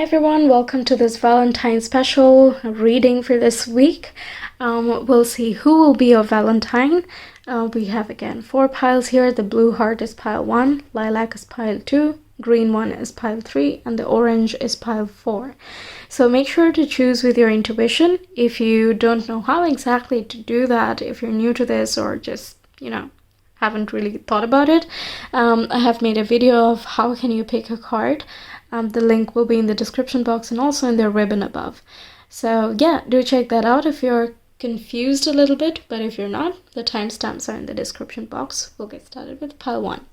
everyone, welcome to this Valentine special reading for this week. We'll see who will be your Valentine. We have again 4 piles here. The blue heart is pile 1, lilac is pile 2, green one is pile 3, and the orange is pile 4. So make sure to choose with your intuition. If you don't know how exactly to do that, if you're new to this or just, haven't really thought about it, I have made a video of how can you pick a card. The link will be in the description box and also in the ribbon above. So yeah, do check that out if you're confused a little bit, but if you're not, the timestamps are in the description box. We'll get started with pile 1.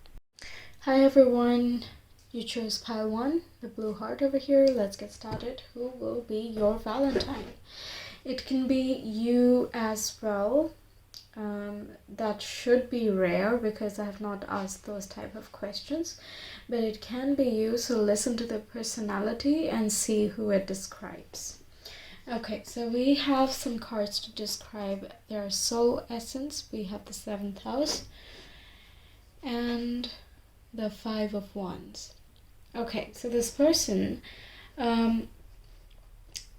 Hi everyone, you chose pile 1, the blue heart over here. Let's get started. Who will be your Valentine? It can be you as well. That should be rare because I have not asked those type of questions, but it can be you, so listen to the personality and see who it describes. Okay, so we have some cards to describe their soul essence. We have the 7th house and the 5 of Wands. Okay, so this person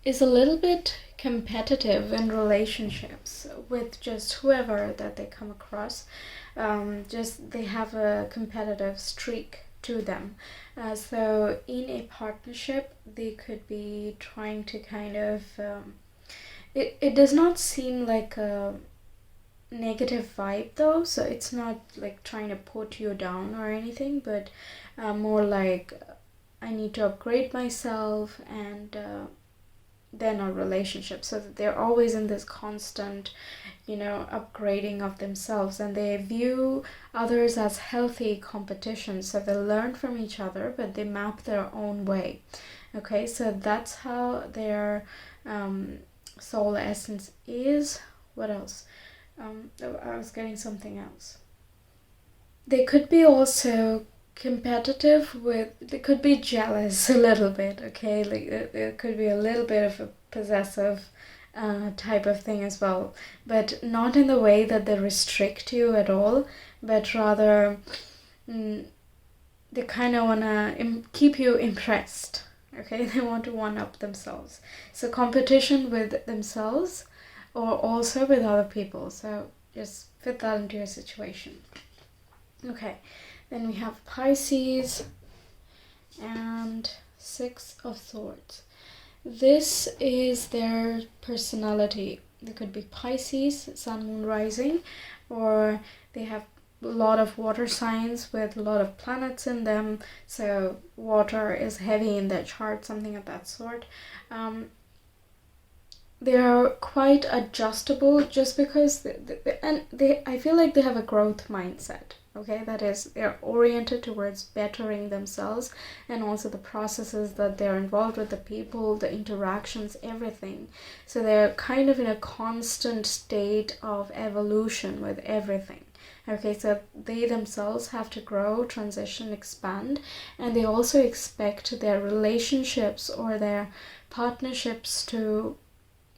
is a little bit competitive in relationships with just whoever that they come across. Just they have a competitive streak to them. So in a partnership, they could be trying to kind of it does not seem like a negative vibe though, so it's not like trying to put you down or anything, but more like I need to upgrade myself and then our relationship, so that they're always in this constant upgrading of themselves, and they view others as healthy competition, so they learn from each other but they map their own way. Okay, so that's how their soul essence is. What else? I was getting something else. They could be also competitive with, they could be jealous a little bit, okay, like it could be a little bit of a possessive type of thing as well, but not in the way that they restrict you at all, but rather they kind of want to keep you impressed. Okay, they want to one up themselves, so competition with themselves or also with other people, so just fit that into your situation. Okay, then we have Pisces and 6 of Swords. This is their personality. They could be Pisces, Sun, Moon, Rising, or they have a lot of water signs with a lot of planets in them, so water is heavy in their chart, something of that sort. They're quite adjustable just because I feel like they have a growth mindset. Okay, that is, they're oriented towards bettering themselves and also the processes that they're involved with, the people, the interactions, everything. So they're kind of in a constant state of evolution with everything. Okay, so they themselves have to grow, transition, expand, and they also expect their relationships or their partnerships to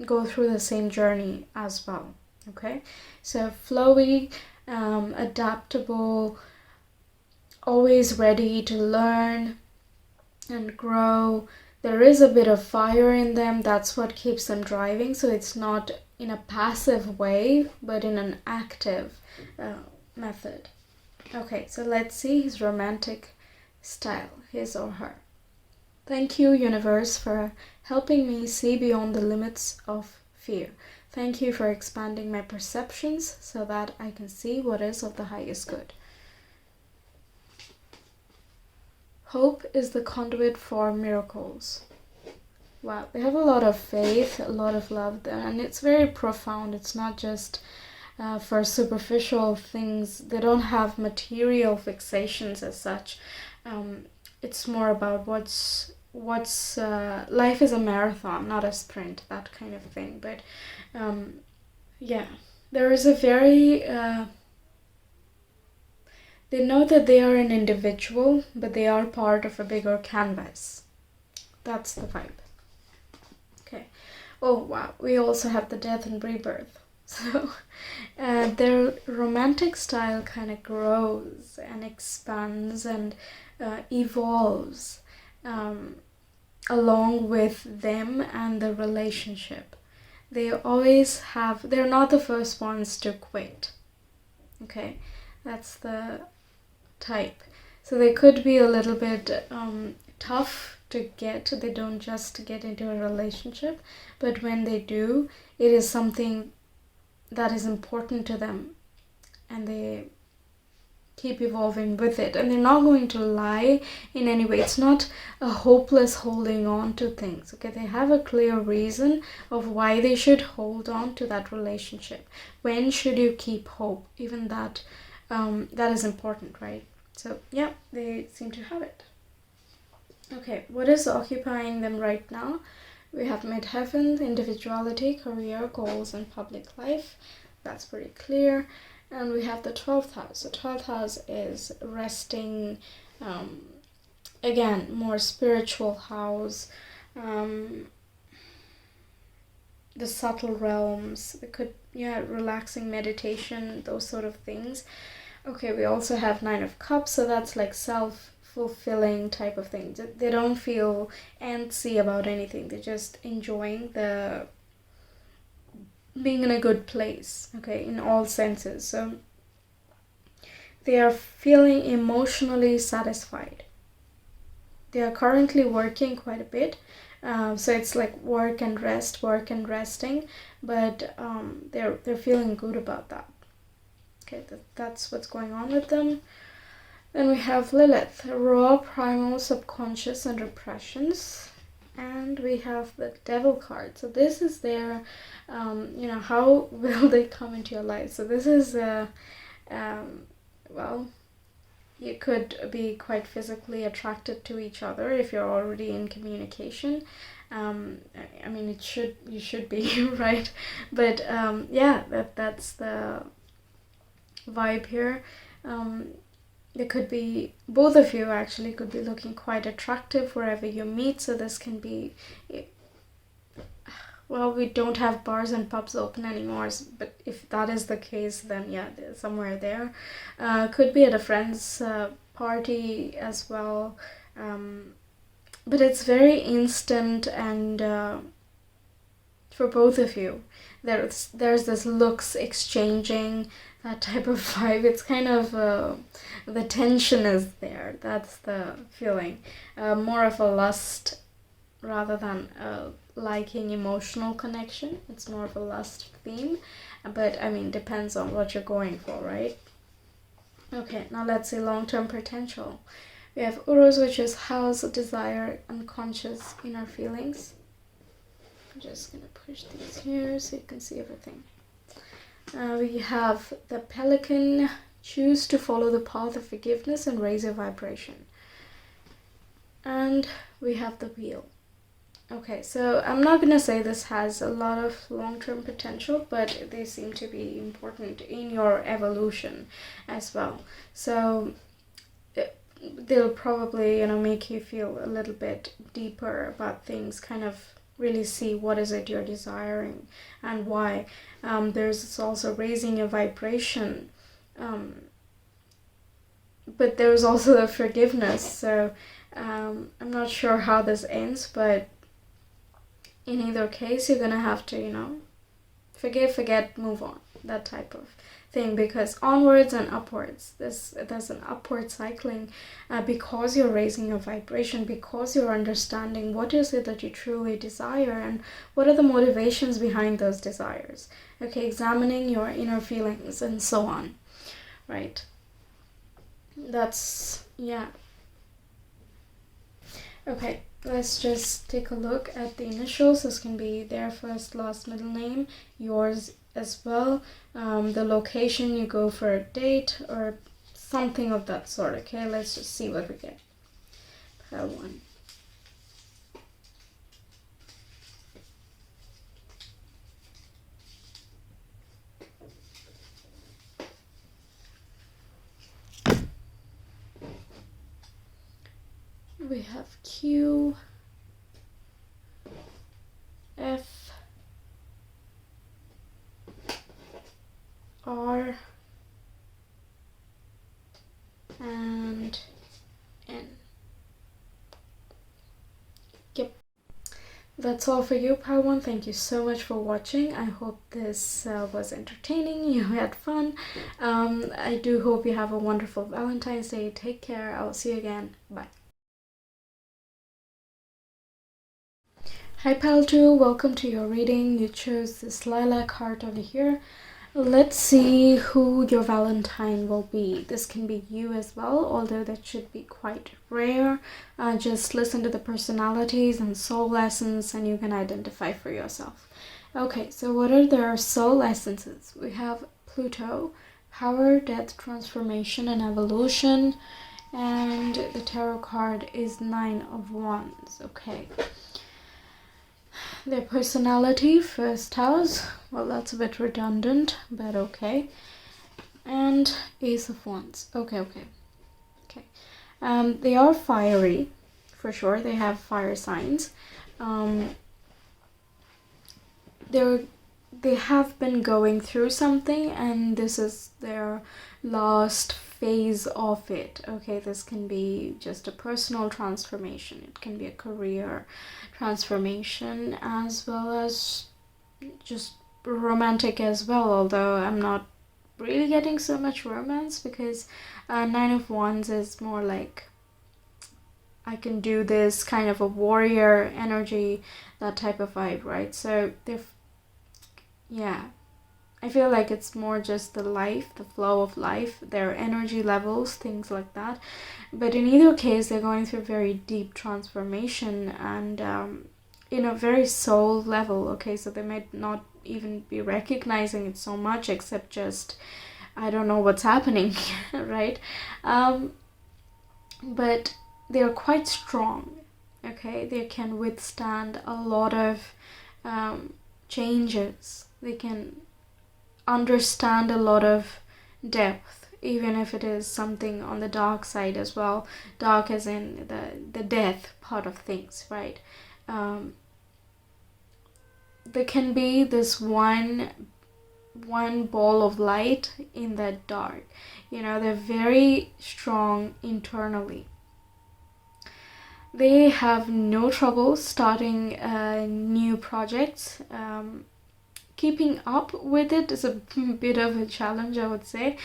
go through the same journey as well. Okay, so flowy, adaptable, always ready to learn and grow. There is a bit of fire in them, that's what keeps them driving, so it's not in a passive way but in an active method. Okay, so let's see his romantic style, his or her. Thank you, universe, for helping me see beyond the limits of fear. Thank you for expanding my perceptions so that I can see what is of the highest good. Hope is the conduit for miracles. Wow, they have a lot of faith, a lot of love there, and it's very profound. It's not just for superficial things. They don't have material fixations as such. It's more about what's life is a marathon, not a sprint, that kind of thing. But yeah, there is a very they know that they are an individual, but they are part of a bigger canvas. That's the vibe. Okay. Oh wow, we also have the death and rebirth. So their romantic style kind of grows and expands and evolves. along with them and the relationship. They're not the first ones to quit. Okay, that's the type. So they could be a little bit tough to get. They don't just get into a relationship, but when they do, it is something that is important to them, and they keep evolving with it, and they're not going to lie in any way. It's not a hopeless holding on to things. Okay, they have a clear reason of why they should hold on to that relationship. When should you keep hope? Even that that is important, right? So yeah, they seem to have it. Okay, what is occupying them right now? We have midheaven, individuality, career, goals, and public life. That's pretty clear. And we have the 12th house. The 12th house is resting, again, more spiritual house, the subtle realms. It could, relaxing meditation, those sort of things. Okay, we also have 9 of cups, so that's like self-fulfilling type of thing. They don't feel antsy about anything. They're just enjoying the being in a good place, okay, in all senses. So they are feeling emotionally satisfied. They are currently working quite a bit. So it's like work and resting, but they're feeling good about that. Okay, that's what's going on with them. Then we have Lilith, raw, primal, subconscious, and repressions. And we have the Devil card. So this is their, how will they come into your life? So this is, you could be quite physically attracted to each other if you're already in communication. You should be, right? But that's the vibe here. There could be, both of you actually could be looking quite attractive wherever you meet. So this can be, well, we don't have bars and pubs open anymore, but if that is the case, then yeah, somewhere there. Could be at a friend's party as well. But it's very instant, and for both of you, there's this looks exchanging, that type of vibe. It's kind of the tension is there. That's the feeling. More of a lust rather than a liking, emotional connection. It's more of a lust theme, but depends on what you're going for, right? Okay, now let's see long-term potential. We have Urus, which is house, desire, unconscious, inner feelings. I'm just gonna push these here so you can see everything. We have the Pelican, choose to follow the path of forgiveness and raise your vibration. And we have the Wheel. Okay, so I'm not gonna say this has a lot of long-term potential, but they seem to be important in your evolution as well. So they'll probably, make you feel a little bit deeper about things, kind of really see what is it you're desiring and why. There's also raising your vibration, but there's also the forgiveness. So I'm not sure how this ends, but in either case, you're gonna have to, forgive, forget, move on, that type of thing, because onwards and upwards, there's an upward cycling, because you're raising your vibration, because you're understanding what is it that you truly desire and what are the motivations behind those desires. Okay, examining your inner feelings and so on, right? That's, yeah. Okay, let's just take a look at the initials. This can be their first, last, middle name, yours as well. The location you go for a date or something of that sort. Okay, let's just see what we get. Pile 1. We have Q, F, R, and N. Yep. That's all for you, Pile 1. Thank you so much for watching. I hope this was entertaining. You had fun. I do hope you have a wonderful Valentine's Day. Take care. I'll see you again. Bye. Hi, Pile 2. Welcome to your reading. You chose this lilac heart over here. Let's see who your Valentine will be. This can be you as well, although that should be quite rare. Just listen to the personalities and soul essence and you can identify for yourself. Okay, so what are their soul essences? We have Pluto, power, death, transformation, and evolution. And the tarot card is Nine of Wands. Okay. Their personality, first house. Well, that's a bit redundant, but okay. And Ace of Wands. Okay. They are fiery, for sure. They have fire signs. They have been going through something, and this is their last phase of it. Okay, this can be just a personal transformation. It can be a career transformation as well as just romantic as well, although I'm not really getting so much romance because Nine of Wands is more like I can do this, kind of a warrior energy, that type of vibe, right? So yeah, I feel like it's more just the life, the flow of life, their energy levels, things like that. But in either case, they're going through very deep transformation and in a very soul level. Okay, so they might not even be recognizing it so much, except just I don't know what's happening, right? But they're quite strong. Okay, they can withstand a lot of changes. They can understand a lot of depth, even if it is something on the dark side as well. Dark as in the death part of things, right? There can be this one ball of light in that dark. You know, they're very strong internally. They have no trouble starting new projects. Keeping up with it is a bit of a challenge, I would say,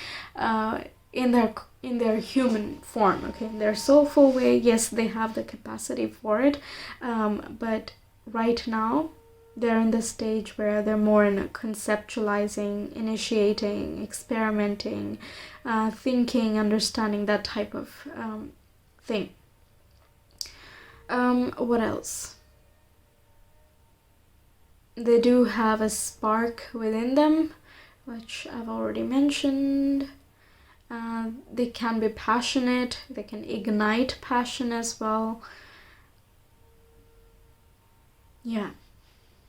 in their human form. Okay, in their soulful way, yes, they have the capacity for it, but right now they're in the stage where they're more in conceptualizing, initiating, experimenting, thinking, understanding, that type of thing. What else? They do have a spark within them, which I've already mentioned. They can be passionate. They can ignite passion as well. Yeah,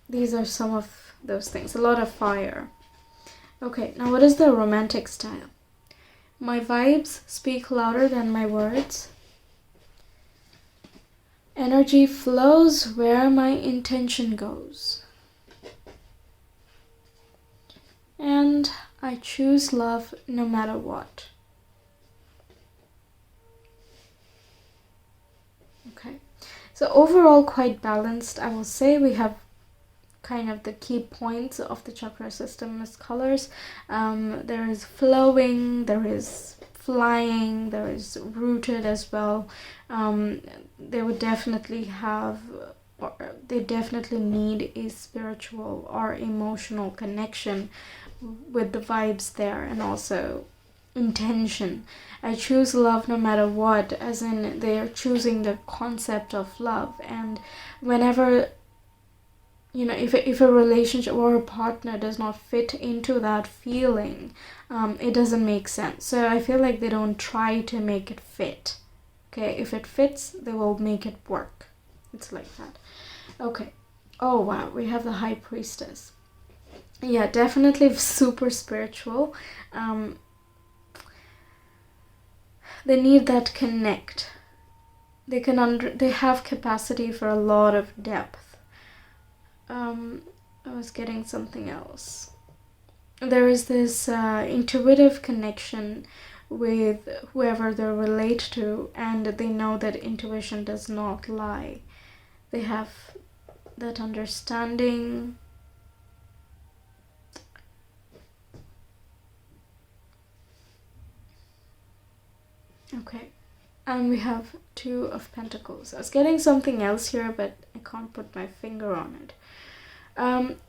these are some of those things. A lot of fire. Okay, now what is the romantic style? My vibes speak louder than my words. Energy flows where my intention goes. And I choose love no matter what. Okay, so overall quite balanced, I will say. We have kind of the key points of the chakra system as colors. There is flowing, there is flying, there is rooted as well. They would definitely have, or they definitely need a spiritual or emotional connection with the vibes there, and also intention. I choose love no matter what, as in they're choosing the concept of love. And whenever, you know, if a relationship or a partner does not fit into that feeling, it doesn't make sense. So I feel like they don't try to make it fit. Okay, if it fits, they will make it work. It's like that. Okay. Oh wow, we have the High Priestess. Yeah, definitely super spiritual. They need that connect. They have capacity for a lot of depth. I was getting something else. There is this intuitive connection with whoever they relate to, and they know that intuition does not lie. They have that understanding. Okay, and we have Two of Pentacles. I was getting something else here, but I can't put my finger on it.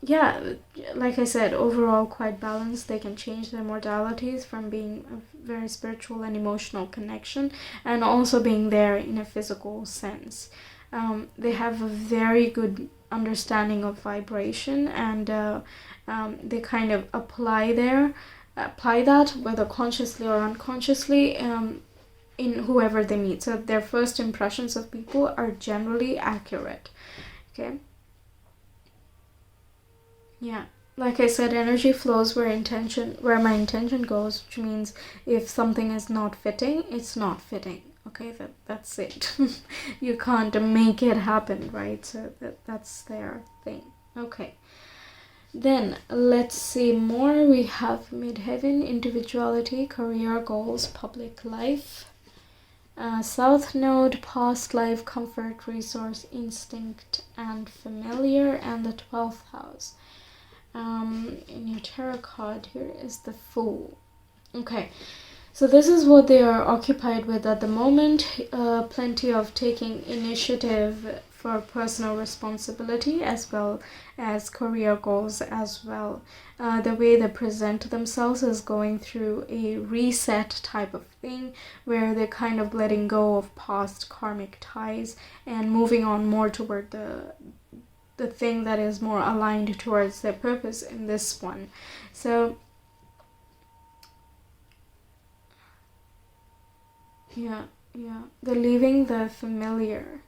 Yeah, like I said, overall quite balanced. They can change their modalities from being a very spiritual and emotional connection and also being there in a physical sense. They have a very good understanding of vibration, and they kind of apply that, whether consciously or unconsciously, in whoever they meet. So their first impressions of people are generally accurate. Okay. Yeah, like I said, energy flows where my intention goes, which means if something is not fitting, it's not fitting. Okay, that's it. You can't make it happen, right? So that's their thing. Okay. Then let's see more. We have midheaven, individuality, career goals, public life. South node, past life, comfort, resource, instinct, and familiar, and the 12th house. In your tarot card here is the Fool. Okay, so this is what they are occupied with at the moment. Plenty of taking initiative for personal responsibility as well as career goals as well. The way they present themselves is going through a reset type of thing where they're kind of letting go of past karmic ties and moving on more toward the thing that is more aligned towards their purpose in this one. So yeah, they're leaving the familiar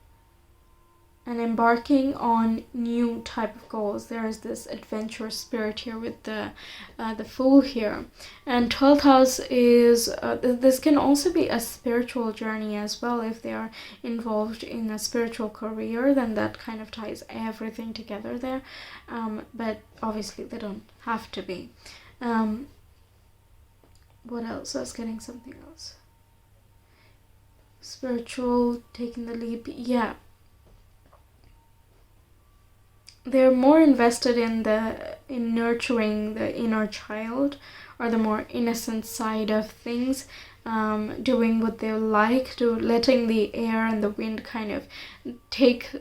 and embarking on new type of goals. There is this adventurous spirit here with the Fool here, and 12th house is this can also be a spiritual journey as well. If they are involved in a spiritual career, then that kind of ties everything together there, but obviously they don't have to be. What else? I was getting something else. Spiritual, taking the leap. Yeah, they're more invested in nurturing the inner child, or the more innocent side of things, doing what they like, letting the air and the wind kind of take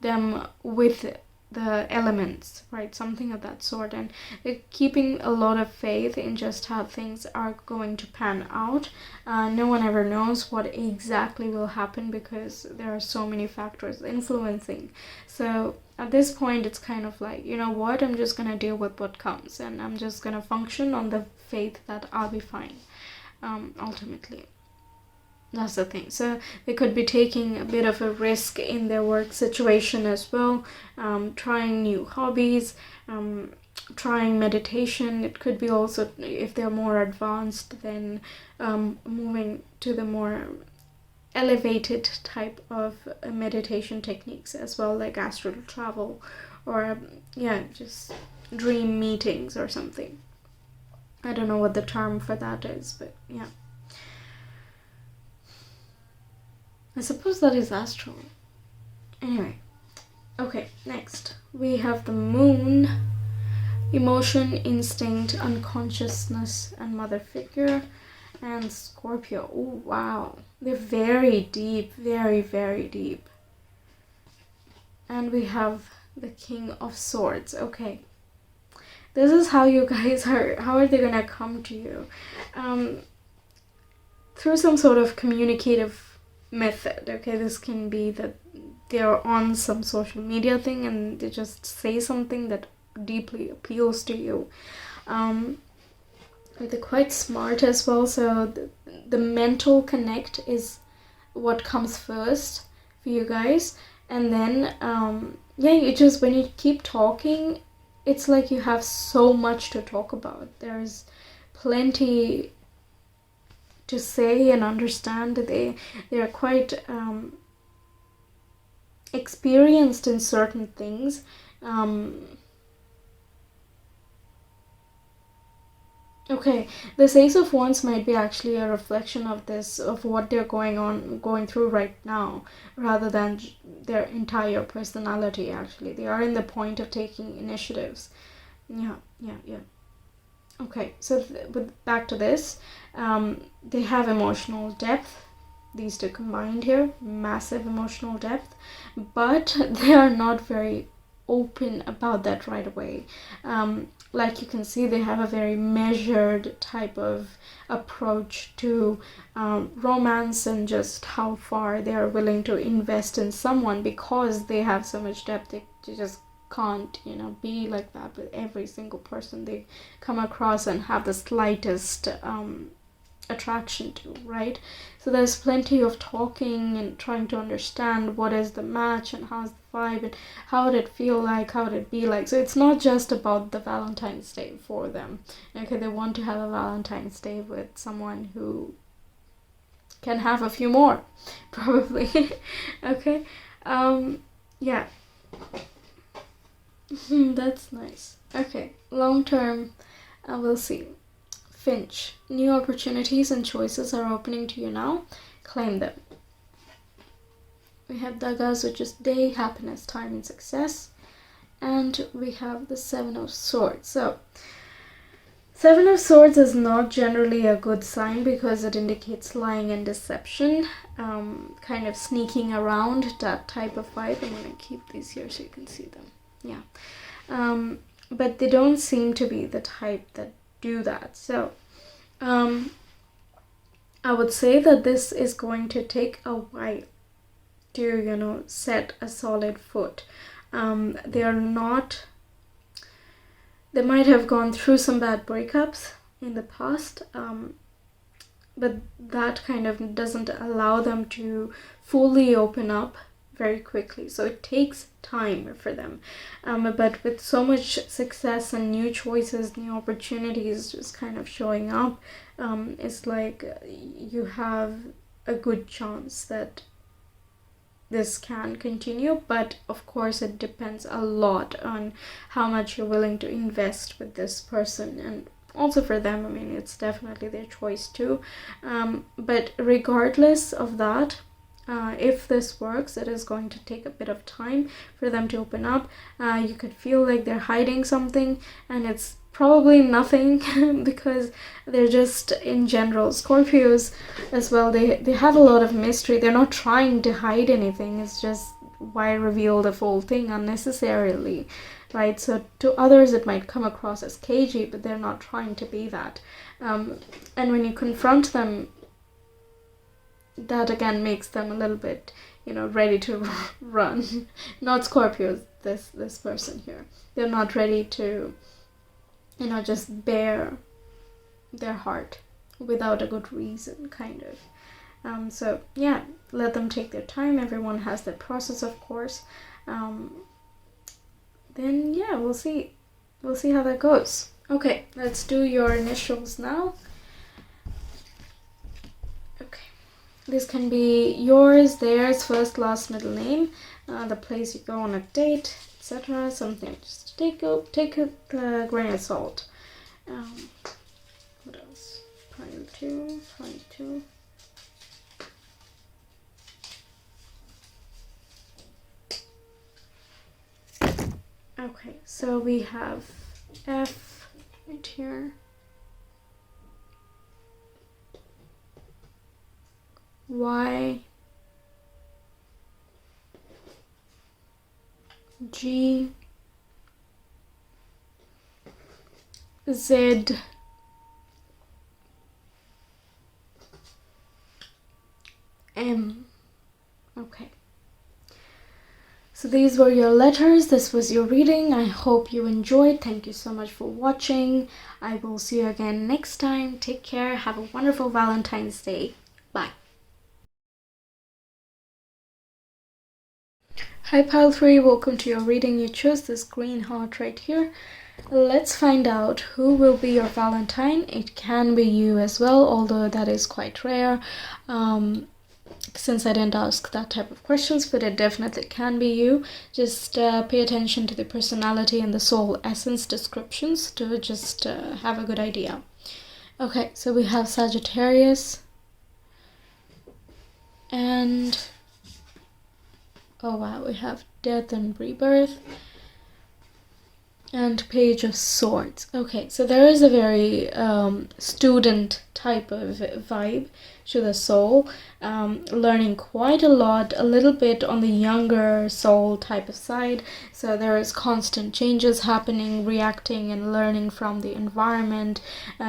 them with the elements, right? Something of that sort. And they're keeping a lot of faith in just how things are going to pan out. No one ever knows what exactly will happen because there are so many factors influencing. So at this point, it's kind of like, you know what, I'm just going to deal with what comes, and I'm just going to function on the faith that I'll be fine, ultimately. That's the thing. So they could be taking a bit of a risk in their work situation as well, trying new hobbies, trying meditation. It could be also, if they're more advanced, then moving to the more elevated type of meditation techniques as well, like astral travel, or just dream meetings or something. I don't know what the term for that is, but yeah, I suppose that is astral. Anyway, okay, next we have the Moon, emotion, instinct, unconsciousness, and mother figure. And Scorpio. Oh, wow. They're very deep. Very, very deep. And we have the King of Swords. Okay. This is how you guys are. How are they going to come to you? Through some sort of communicative method. Okay. This can be that they're on some social media thing and they just say something that deeply appeals to you. They're quite smart as well, so the mental connect is what comes first for you guys, and then you just, when you keep talking, it's like you have so much to talk about. There's plenty to say and understand. They're quite experienced in certain things. Okay, this Ace of Wands might be actually a reflection of this, of what they're going through right now, rather than their entire personality. Actually, they are in the point of taking initiatives. Yeah, yeah, yeah. Okay, so back to this, they have emotional depth. These two combined here, massive emotional depth, but they are not very open about that right away. Like you can see, they have a very measured type of approach to romance, and just how far they are willing to invest in someone, because they have so much depth. They just can't, be like that with every single person they come across and have the slightest attraction to, right? So there's plenty of talking and trying to understand what is the match and how's the vibe and how would it feel like, how would it be like. So it's not just about the Valentine's Day for them. Okay, they want to have a Valentine's Day with someone who can have a few more, probably. Okay, yeah. That's nice. Okay, long term, we'll see. Finch, new opportunities and choices are opening to you now. Claim them. We have Dagas, which is day, happiness, time, and success. And we have the Seven of Swords. So, Seven of Swords is not generally a good sign because it indicates lying and deception, kind of sneaking around, that type of vibe. I'm going to keep these here so you can see them. Yeah. But they don't seem to be the type that do that. So I would say that this is going to take a while to set a solid foot. They might have gone through some bad breakups in the past, but that kind of doesn't allow them to fully open up very quickly. So it takes time for them. But with so much success and new choices, new opportunities just kind of showing up, it's like you have a good chance that this can continue. But of course, it depends a lot on how much you're willing to invest with this person, and also for them, I mean, it's definitely their choice too. But regardless of that, if this works, it is going to take a bit of time for them to open up. You could feel like they're hiding something, and it's probably nothing because they're just, in general, Scorpios as well, they have a lot of mystery. They're not trying to hide anything. It's just, why reveal the full thing unnecessarily, right? So to others it might come across as cagey, but they're not trying to be that. And when you confront them, that again makes them a little bit, ready to run. Not Scorpios, this person here. They're not ready to, just bare their heart without a good reason, kind of. So yeah, let them take their time. Everyone has their process, of course. Then yeah, we'll see how that goes. Okay, let's do your initials now. Okay. This can be yours, theirs, first, last, middle name, the place you go on a date, etc. Something just take it with a grain of salt. What else? Pile 2. Okay, so we have F right here. Y, G, Z, M. Okay. So these were your letters. This was your reading. I hope you enjoyed. Thank you so much for watching. I will see you again next time. Take care. Have a wonderful Valentine's Day. Bye. Hi Pile 3, welcome to your reading. You chose this green heart right here. Let's find out who will be your Valentine. It can be you as well, although that is quite rare, since I didn't ask that type of questions, but it definitely can be you. Just pay attention to the personality and the soul essence descriptions to just have a good idea. Okay, so we have Sagittarius and oh wow, we have Death and Rebirth and Page of Swords. Okay, so there is a very student type of vibe to the soul, learning quite a lot, a little bit on the younger soul type of side. So there is constant changes happening, reacting and learning from the environment,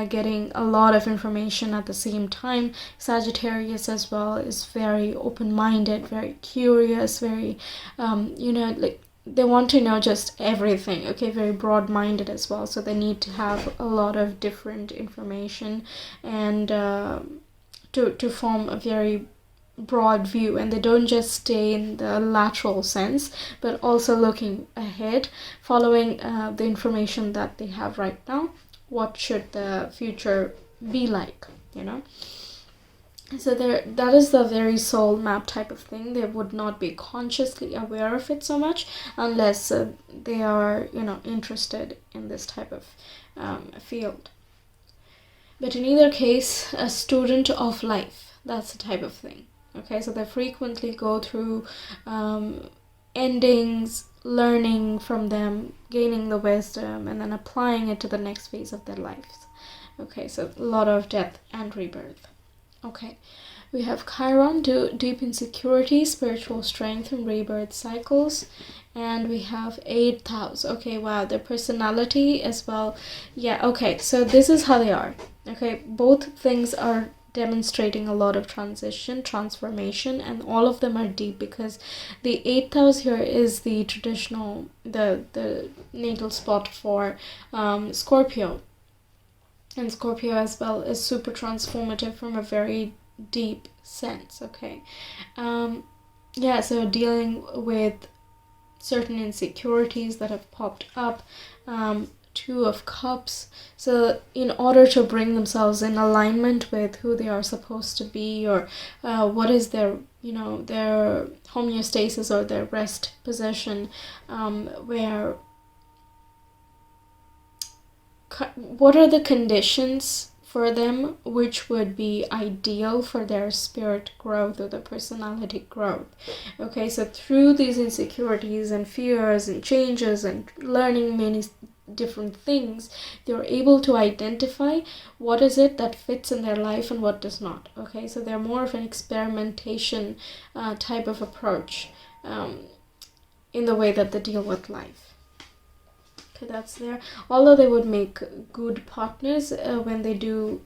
getting a lot of information at the same time. Sagittarius as well is very open-minded, very curious, very, like they want to know just everything. Okay, very broad-minded as well, so they need to have a lot of different information and to form a very broad view, and they don't just stay in the lateral sense but also looking ahead, following the information that they have right now. What should the future be like, so that is the very soul map type of thing. They would not be consciously aware of it so much unless they are, interested in this type of field. But in either case, a student of life, that's the type of thing. Okay, so they frequently go through endings, learning from them, gaining the wisdom, and then applying it to the next phase of their lives. Okay, so a lot of death and rebirth. Okay, we have Chiron, deep insecurity, spiritual strength, and rebirth cycles. And we have 8th house. Okay, wow, their personality as well. Yeah, okay, so this is how they are. Okay, both things are demonstrating a lot of transition, transformation, and all of them are deep because the 8th house here is the traditional, the natal spot for Scorpio. And Scorpio as well is super transformative from a very deep sense. Okay, so dealing with certain insecurities that have popped up, 2 of Cups. So in order to bring themselves in alignment with who they are supposed to be, or what is their their homeostasis or their rest position, what are the conditions for them which would be ideal for their spirit growth or the personality growth. Okay, so through these insecurities and fears and changes and learning many different things, they're able to identify what is it that fits in their life and what does not. Okay, so they're more of an experimentation type of approach in the way that they deal with life. Okay, that's there. Although they would make good partners when they do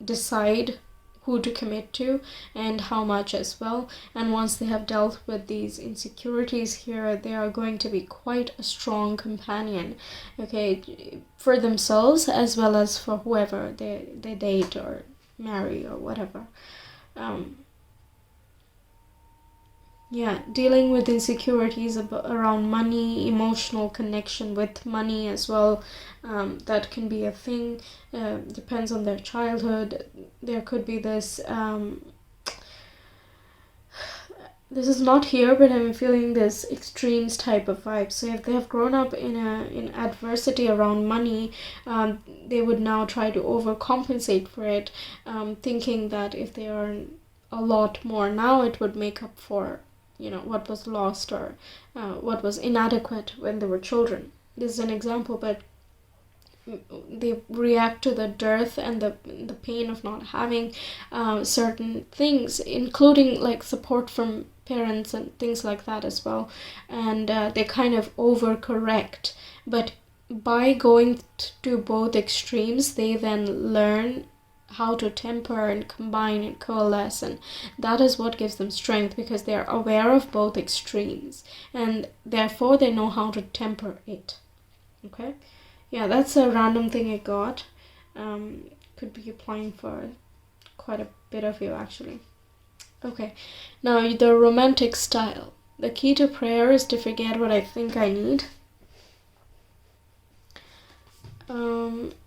decide who to commit to and how much as well. And once they have dealt with these insecurities here, they are going to be quite a strong companion, okay, for themselves as well as for whoever they date or marry or whatever. Dealing with insecurities around money, emotional connection with money as well. That can be a thing. Depends on their childhood. There could be this. This is not here, but I'm feeling this extremes type of vibe. So if they have grown up in adversity around money, they would now try to overcompensate for it, thinking that if they earn a lot more now, it would make up for what was lost or what was inadequate when they were children. This is an example, but they react to the dearth and the pain of not having certain things, including like support from parents and things like that as well, and they kind of overcorrect. But by going to both extremes, they then learn how to temper and combine and coalesce, and that is what gives them strength because they are aware of both extremes and therefore they know how to temper it. Okay, that's a random thing I got. Could be applying for quite a bit of you actually. Okay, now the romantic style. The key to prayer is to forget what I think I need.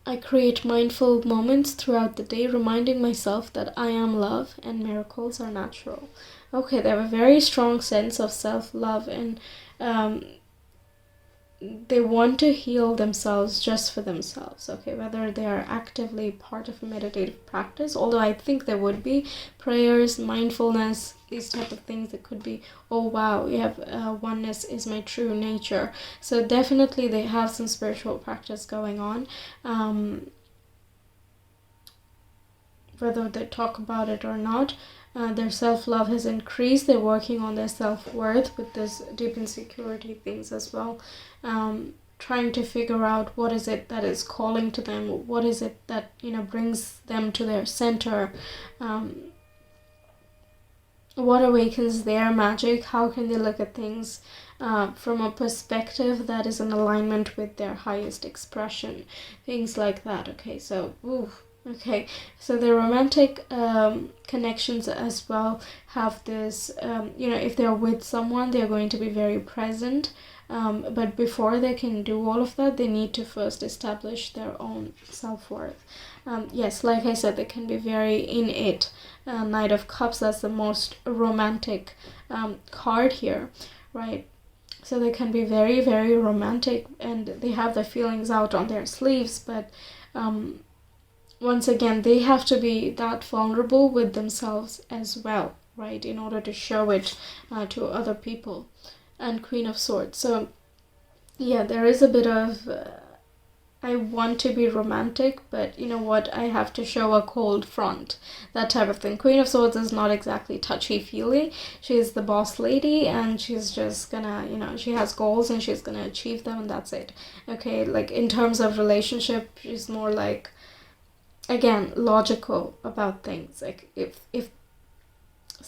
I create mindful moments throughout the day, reminding myself that I am love and miracles are natural. Okay, they have a very strong sense of self-love, and they want to heal themselves just for themselves, okay, whether they are actively part of a meditative practice, although I think there would be prayers, mindfulness, these type of things that could be, oh wow, you have oneness is my true nature. So definitely they have some spiritual practice going on. Whether they talk about it or not, their self-love has increased. They're working on their self-worth with this deep insecurity things as well. Trying to figure out what is it that is calling to them, what is it that, you know, brings them to their center, what awakens their magic, how can they look at things from a perspective that is in alignment with their highest expression, things like that. Okay, so okay, so the romantic connections as well have this, you know, if they're with someone, they're going to be very present. But before they can do all of that, they need to first establish their own self-worth. Yes, like I said, they can be very in it. Knight of Cups, that's the most romantic card here, right? So they can be very, very romantic, and they have their feelings out on their sleeves, but once again, they have to be that vulnerable with themselves as well, right, in order to show it to other people. And Queen of Swords. So yeah, there is a bit of I want to be romantic, but you know what, I have to show a cold front, that type of thing. Queen of Swords is not exactly touchy-feely. She's the boss lady, and she's just gonna, you know, she has goals and she's gonna achieve them, and that's it. Okay, like in terms of relationship, she's more like, again, logical about things. Like if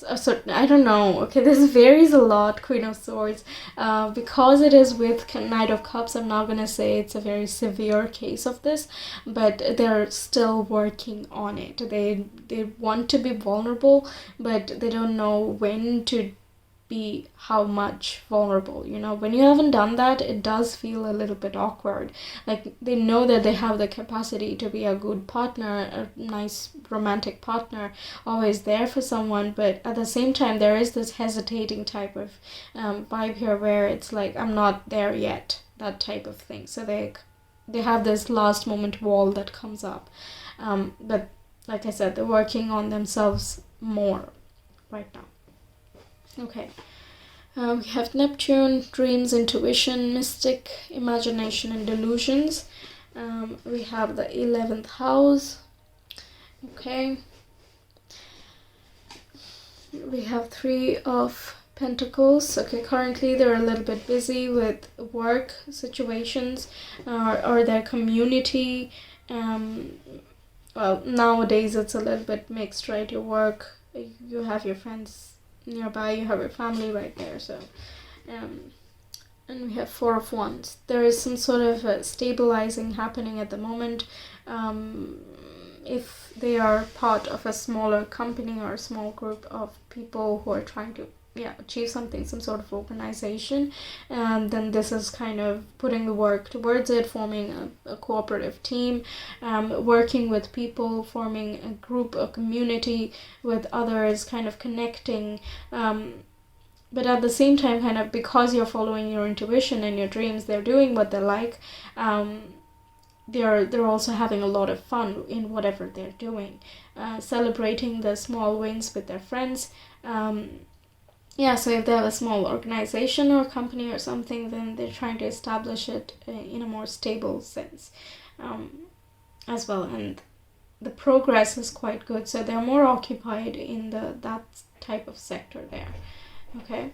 a certain, I don't know, okay, this varies a lot, Queen of Swords, because it is with Knight of Cups. I'm not gonna say it's a very severe case of this, but they're still working on it. They want to be vulnerable, but they don't know when to be how much vulnerable. You know, when you haven't done that, it does feel a little bit awkward. Like they know that they have the capacity to be a good partner, a nice romantic partner, always there for someone, but at the same time there is this hesitating type of vibe here where it's like, I'm not there yet, that type of thing. So they have this last moment wall that comes up, but like I said, they're working on themselves more right now. Okay, we have Neptune, dreams, intuition, mystic, imagination, and delusions. We have the 11th house. Okay. We have 3 of Pentacles. Okay, currently they're a little bit busy with work situations or their community. Well, nowadays it's a little bit mixed, right? You work, you have your friends nearby, you have your family right there, so and we have 4 of Wands. There is some sort of stabilizing happening at the moment. If they are part of a smaller company or a small group of people who are trying to achieve something, some sort of organization, and then this is kind of putting the work towards it, forming a cooperative team, working with people, forming a group, a community with others, kind of connecting, but at the same time, kind of because you're following your intuition and your dreams, they're doing what they like. They're also having a lot of fun in whatever they're doing, celebrating the small wins with their friends. So if they have a small organization or company or something, then they're trying to establish it in a more stable sense as well. And the progress is quite good, so they're more occupied in that type of sector there. Okay,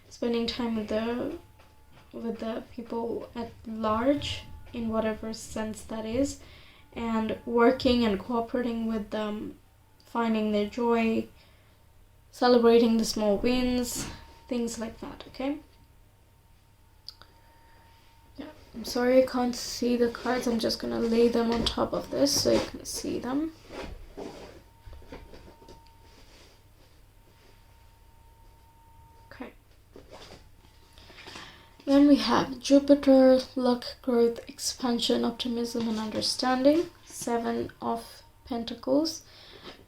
spending time with the people at large, in whatever sense that is, and working and cooperating with them, finding their joy, celebrating the small wins, things like that. Okay. Yeah, I'm sorry I can't see the cards. I'm just gonna lay them on top of this so you can see them. Then we have Jupiter, luck, growth, expansion, optimism, and understanding. 7 of Pentacles.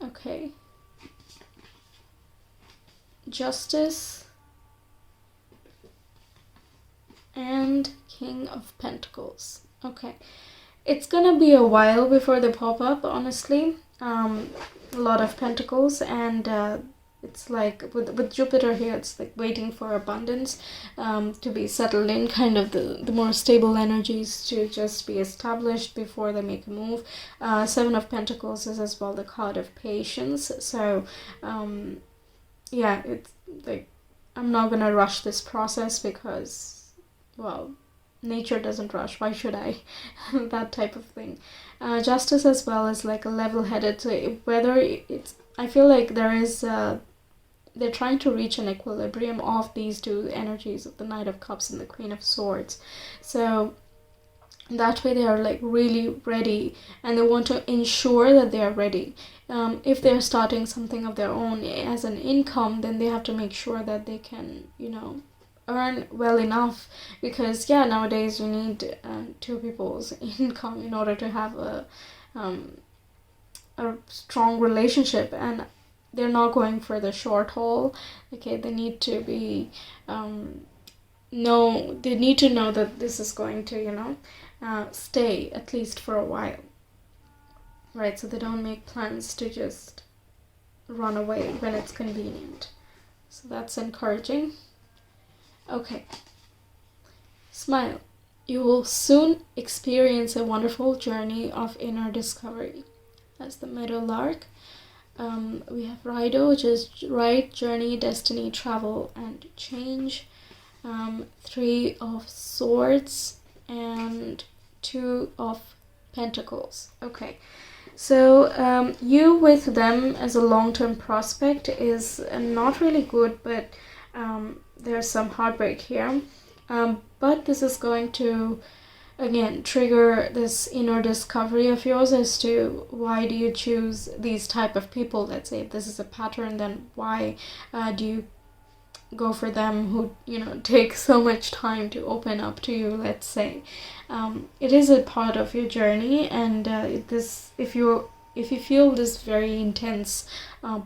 Okay. Justice. and King of Pentacles. Okay, it's gonna be a while before they pop up, honestly. A lot of Pentacles, and it's like with Jupiter here, it's like waiting for abundance to be settled in, kind of the more stable energies to just be established before they make a move. Seven of Pentacles is as well the card of patience. So yeah, it's like, I'm not gonna rush this process because, well, nature doesn't rush. Why should I? That type of thing. Justice as well is like a level-headed. So whether it's, I feel like there is. They're trying to reach an equilibrium of these two energies of the Knight of Cups and the Queen of Swords. So that way they are like really ready, and they want to ensure that they are ready. If they're starting something of their own as an income, then they have to make sure that they can, earn well enough, because yeah, nowadays you need two people's income in order to have a strong relationship, and they're not going for the short haul. Okay, they need to be they need to know that this is going to stay at least for a while, right? So they don't make plans to just run away when it's convenient. So that's encouraging. Okay. Smile. You will soon experience a wonderful journey of inner discovery. That's the middle arc. We have Rido, which is right, journey, destiny, travel, and change. Three of Swords and Two of Pentacles. Okay, so you with them as a long-term prospect is not really good, but there's some heartbreak here. But this is going to, again, trigger this inner discovery of yours as to why do you choose these type of people. Let's say if this is a pattern, then why do you go for them who take so much time to open up to you, let's say. It is a part of your journey, and if you feel this very intense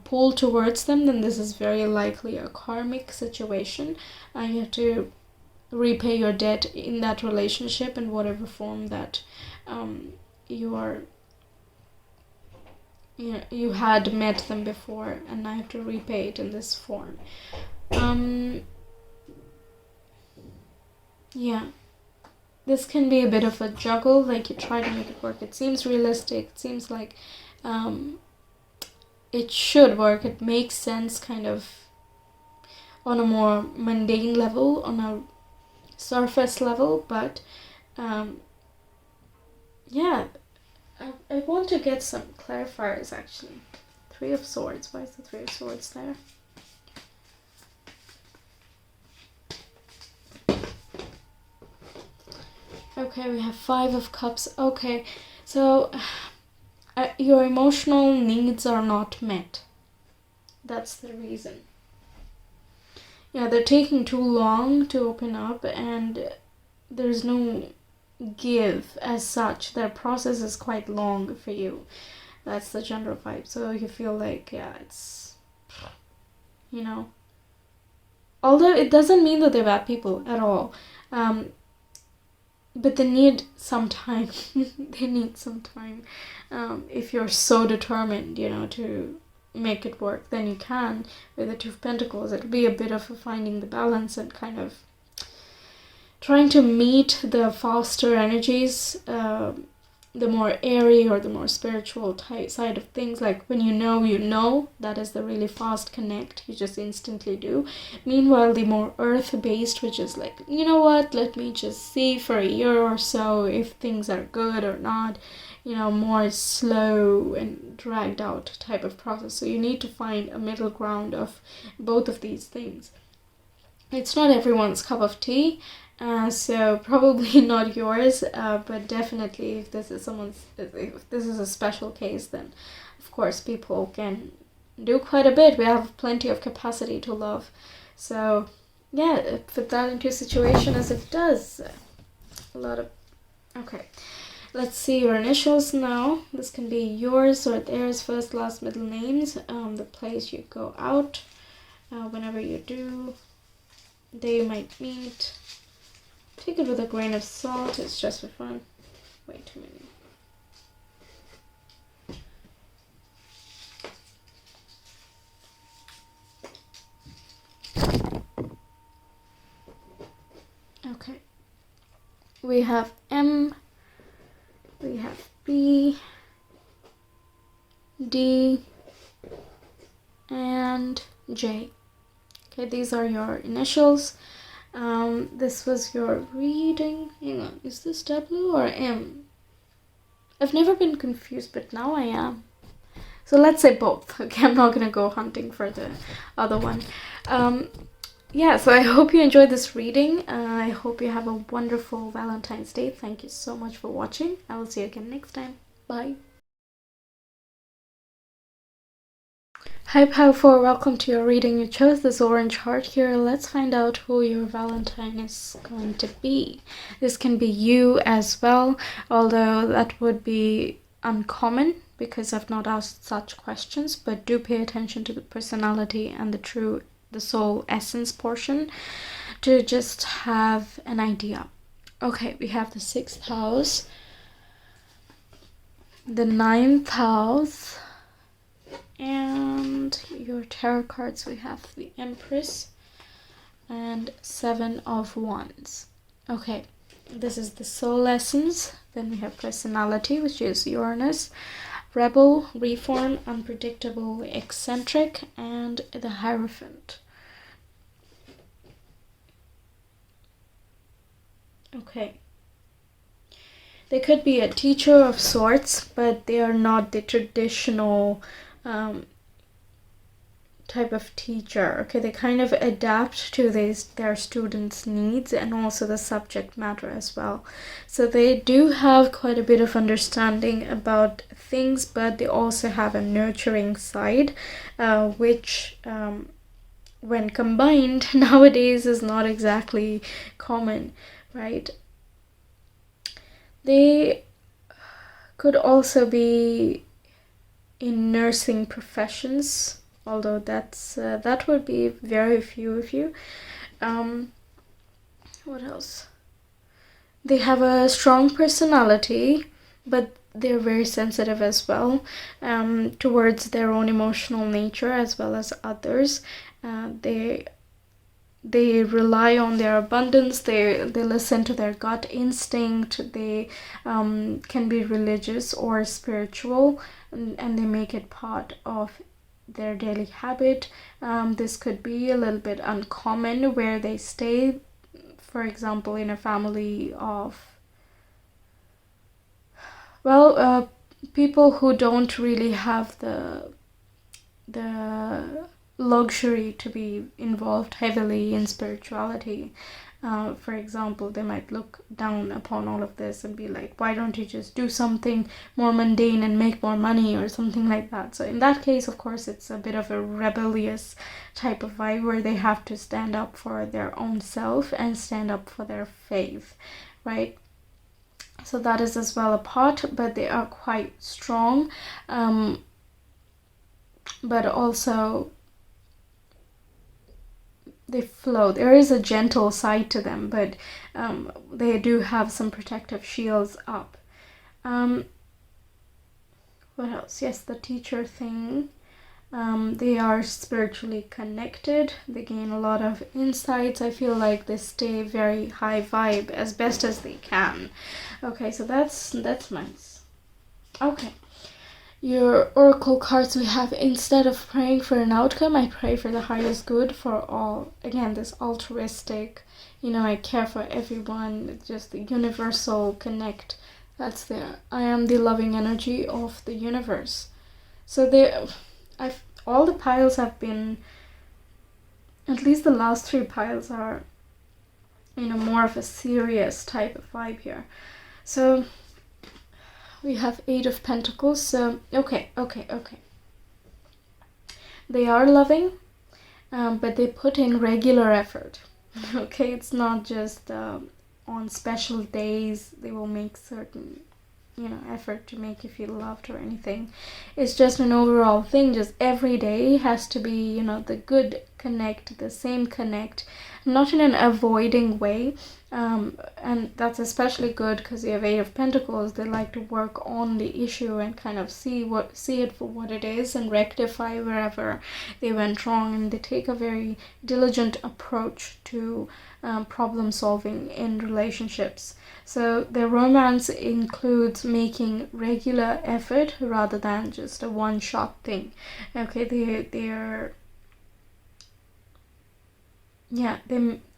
pull towards them, then this is very likely a karmic situation. You have to repay your debt in that relationship in whatever form that you had met them before, and now you have to repay it in this form. Yeah, this can be a bit of a juggle, like you try to make it work. It seems realistic, it seems like it should work, it makes sense kind of on a more mundane level, on a surface level, but yeah, I want to get some clarifiers actually. Three of Swords, why is the Three of Swords there? Okay, we have Five of Cups. Okay, so your emotional needs are not met. That's the reason. Yeah, they're taking too long to open up, and there's no give as such. Their process is quite long for you. That's the general vibe. So you feel like, yeah, it's, although it doesn't mean that they're bad people at all. But they need some time. They need some time. If you're so determined, to make it work, then you can. With the Two of Pentacles, it'll be a bit of a finding the balance and kind of trying to meet the faster energies, the more airy or the more spiritual type side of things. Like when you know, that is the really fast connect, you just instantly do. Meanwhile, the more earth-based, which is like, you know what, let me just see for a year or so if things are good or not, more slow and dragged out type of process. So you need to find a middle ground of both of these things. It's not everyone's cup of tea, so probably not yours, but definitely if this is a special case, then of course people can do quite a bit. We have plenty of capacity to love. So yeah, put that into a situation as it does. A lot of... Okay, let's see your initials now. This can be yours or theirs, first, last, middle names, the place you go out, whenever you do, day you might meet. Take it with a grain of salt. It's just for fun. Way too many. Okay. We have M, we have B, D, and J. Okay, these are your initials. This was your reading. Hang on, is this W or M? I've never been confused, but now I am. So let's say both. Okay, I'm not gonna go hunting for the other one. Yeah, so I hope you enjoyed this reading. I hope you have a wonderful Valentine's Day. Thank you so much for watching. I will see you again next time. Bye. Hi Power4, welcome to your reading. You chose this orange heart here. Let's find out who your Valentine is going to be. This can be you as well, although that would be uncommon because I've not asked such questions, but do pay attention to the personality and the soul essence portion to just have an idea. Okay, we have the 6th house, the 9th house, and your tarot cards. We have the Empress and 7 of Wands. Okay, this is the soul essence. Then we have personality, which is Uranus, rebel, reform, unpredictable, eccentric, and the Hierophant. Okay. They could be a teacher of sorts, but they are not the traditional type of teacher. Okay, they kind of adapt to their students' needs and also the subject matter as well. So they do have quite a bit of understanding about things, but they also have a nurturing side, which when combined nowadays is not exactly common, right? They could also be in nursing professions, although that would be very few of you. What else? They have a strong personality, but they're very sensitive as well towards their own emotional nature as well as others. They rely on their abundance. They listen to their gut instinct. They can be religious or spiritual, and they make it part of their daily habit. This could be a little bit uncommon where they stay, for example, in a family of, well, people who don't really have the luxury to be involved heavily in spirituality. For example, they might look down upon all of this and be like, why don't you just do something more mundane and make more money or something like that? So in that case, of course, it's a bit of a rebellious type of vibe where they have to stand up for their own self and stand up for their faith, right? So that is as well a part, but they are quite strong, but also they flow. There is a gentle side to them, but they do have some protective shields up. What else? Yes, the teacher thing. They are spiritually connected. They gain a lot of insights. I feel like they stay very high vibe as best as they can. Okay, so that's nice. Okay. Your oracle cards we have, instead of praying for an outcome, I pray for the highest good for all. Again, this altruistic, I care for everyone, just the universal connect. That's there. I am the loving energy of the universe. So all the piles have been, at least the last 3 piles are, more of a serious type of vibe here. So we have 8 of Pentacles, so okay. They are loving, but they put in regular effort. Okay, it's not just on special days they will make certain, effort to make you feel loved or anything. It's just an overall thing, just every day has to be, the good connect, the same connect, not in an avoiding way. And that's especially good because the Eight of Pentacles, they like to work on the issue and kind of see it for what it is and rectify wherever they went wrong, and they take a very diligent approach to problem solving in relationships. So their romance includes making regular effort rather than just a one-shot thing. Okay,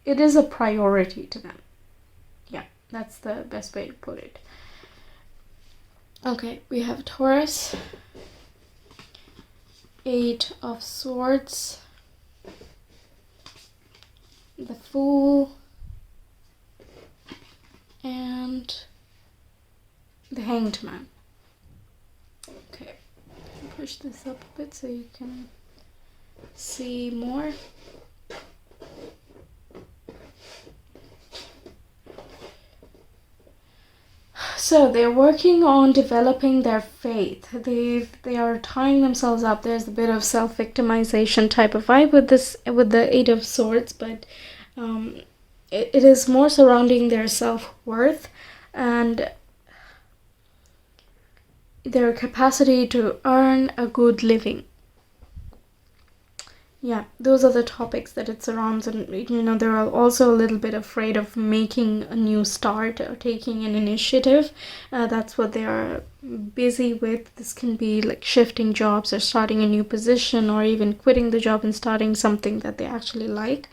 it is a priority to them. Yeah, that's the best way to put it. Okay, we have Taurus, Eight of Swords, the Fool, and the Hanged Man. Okay, push this up a bit so you can see more. So they're working on developing their faith. They are tying themselves up. There's a bit of self-victimization type of vibe with the Eight of Swords, but it is more surrounding their self-worth and their capacity to earn a good living. Yeah, those are the topics that it surrounds, and they're also a little bit afraid of making a new start or taking an initiative. That's what they are busy with. This can be like shifting jobs or starting a new position, or even quitting the job and starting something that they actually like.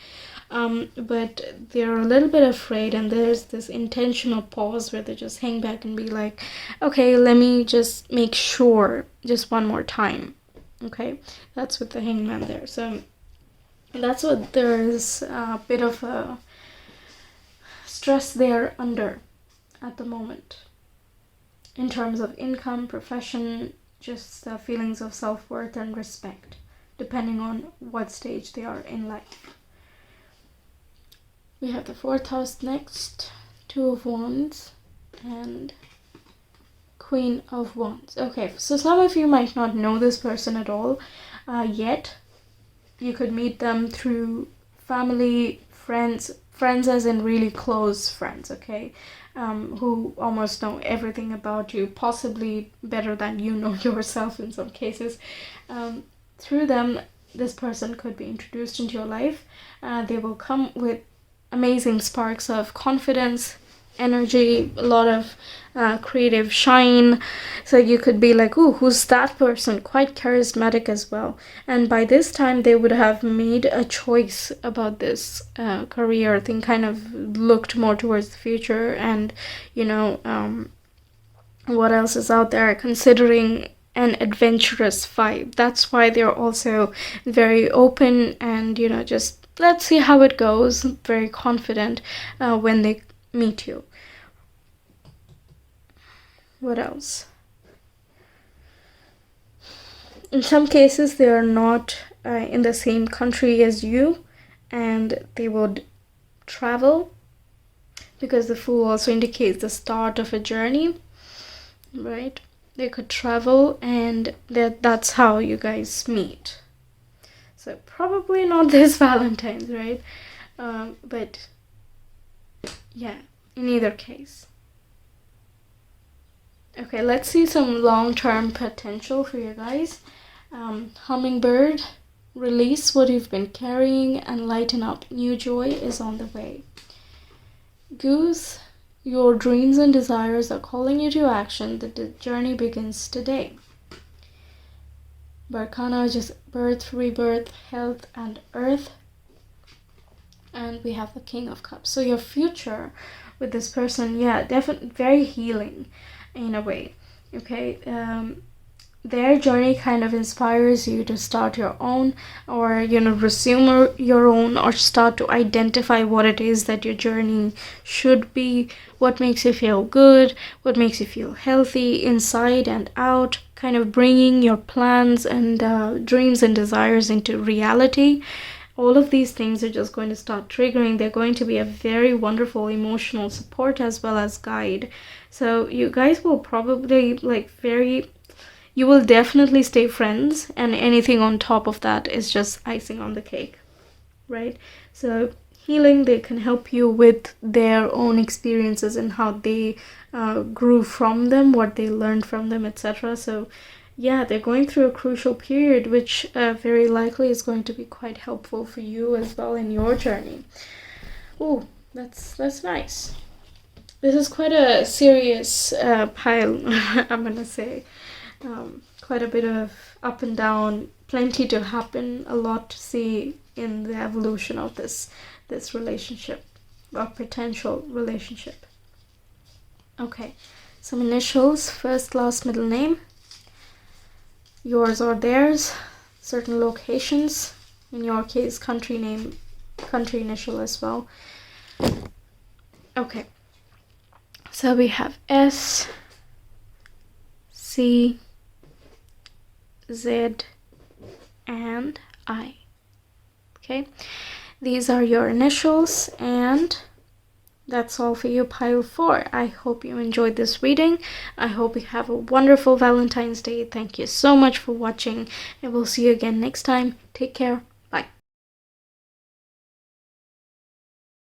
But they're a little bit afraid, and there's this intentional pause where they just hang back and be like, okay, let me just make sure just one more time. Okay, that's with the Hangman there. So that's what there's a bit of a stress they're under at the moment in terms of income, profession, just feelings of self-worth and respect, depending on what stage they are in life. We have the 4th house next, Two of Wands, and Queen of Wands. Okay, so some of you might not know this person at all yet. You could meet them through family, friends as in really close friends, okay? Who almost know everything about you, possibly better than you know yourself in some cases. Through them, this person could be introduced into your life. They will come with amazing sparks of confidence, energy, a lot of creative shine. So you could be like, ooh, who's that person? Quite charismatic as well. And by this time they would have made a choice about this career thing, kind of looked more towards the future and what else is out there, considering an adventurous vibe. That's why they're also very open and just let's see how it goes, very confident when they meet you. What else? In some cases, they are not in the same country as you, and they would travel, because the Fool also indicates the start of a journey, right? They could travel, and that's how you guys meet. So probably not this Valentine's, right? But yeah, in either case. Okay, let's see some long-term potential for you guys. Hummingbird, release what you've been carrying and lighten up. New joy is on the way. Goose, your dreams and desires are calling you to action. The journey begins today. Barkana, just birth, rebirth, health, and earth. And we have the King of Cups. So your future with this person, yeah, definitely very healing in a way, okay? Their journey kind of inspires you to start your own, or resume your own, or start to identify what it is that your journey should be, what makes you feel good, what makes you feel healthy inside and out, kind of bringing your plans and dreams and desires into reality. All of these things are just going to start triggering. They're going to be a very wonderful emotional support as well as guide. So you guys will probably you will definitely stay friends, and anything on top of that is just icing on the cake, right? So healing. They can help you with their own experiences and how they grew from them, what they learned from them, etc. So yeah, they're going through a crucial period, which very likely is going to be quite helpful for you as well in your journey. Oh, that's nice. This is quite a serious pile, I'm gonna say. Quite a bit of up and down, plenty to happen, a lot to see in the evolution of this relationship, or potential relationship. Okay, some initials, first, last, middle name, yours or theirs, certain locations, in your case country name, country initial as well. Okay, so we have S, C, Z, and I. Okay, these are your initials, and that's all for you, pile 4. I hope you enjoyed this reading. I hope you have a wonderful Valentine's Day. Thank you so much for watching, and we'll see you again next time. Take care.